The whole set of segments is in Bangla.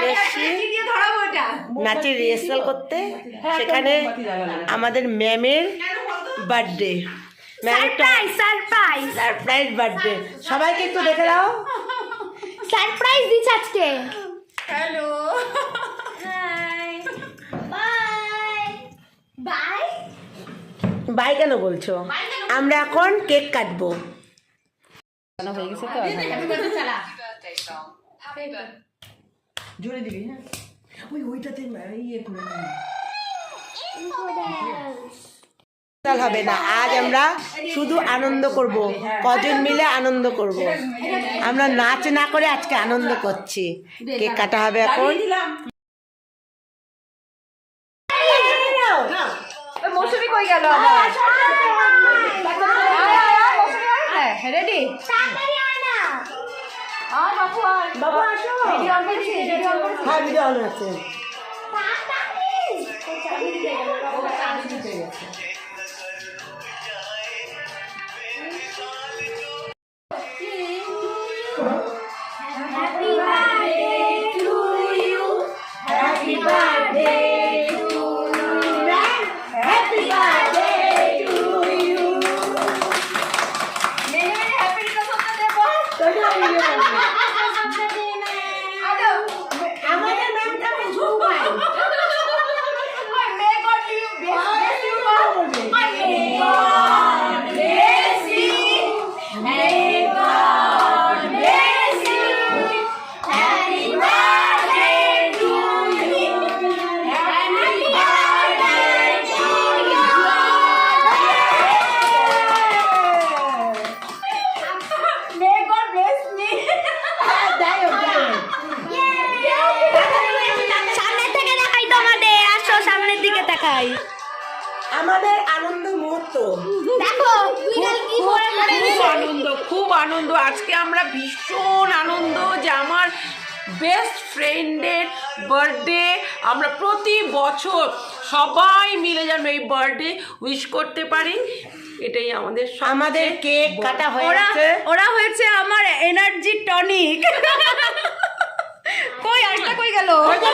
চলে এসেছি নাচের রিহার্সাল করতে। সেখানে আমাদের ম্যামের বার্থডে, সারপ্রাইজ বার্থডে। সবাইকে একটু দেখে দাও। সারপ্রাইজ দিচ্ছি আজকে। হ্যালো, বাই বাই কেন বলছো? আমরা এখন কেক কাটবো। হয়ে গেছে তো জোরে দিবি। হ্যাঁ, ওইটাতে ইয়ে করে হবে না, আজ আমরা শুধু আনন্দ করব, কজন মিলে আনন্দ করব। আমরা নাচ না করে আজকে আনন্দ করছি। কেক কাটা হবে এখন। মৌসুমি কই গেল? রেডি? বাবু আসো। হ্যাঁ, ভিডিও অন আছে। আমাদের আনন্দ মুহূর্ত দেখো খুব আনন্দ। আজকে আমরা ভীষণ আনন্দ যে আমার বেস্ট ফ্রেন্ডের বার্থডে। আমরা প্রতি বছর সবাই মিলে যেন এই বার্থডে উইশ করতে পারি, এটাই আমাদের আমাদের কেক কাটা হয়েছে। ওরা হয়েছে আমার এনার্জি টনিক। কই আরেকটা কই গেল?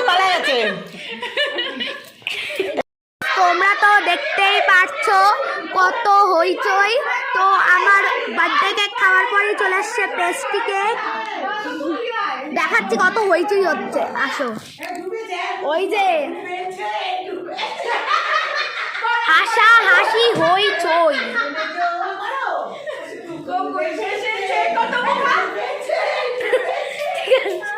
পালা গেছে। তোমরা তো দেখতেই পাচ্ছো কত হইচই। তো আমার বার্থডে কেক খাওয়ার পরেই চলে আসছে পেস্ট্রি কেক। দেখাচ্ছি কত হইচই হচ্ছে, আসো। ওই যে হাসা হাসি হইচই। ঠিক আছে।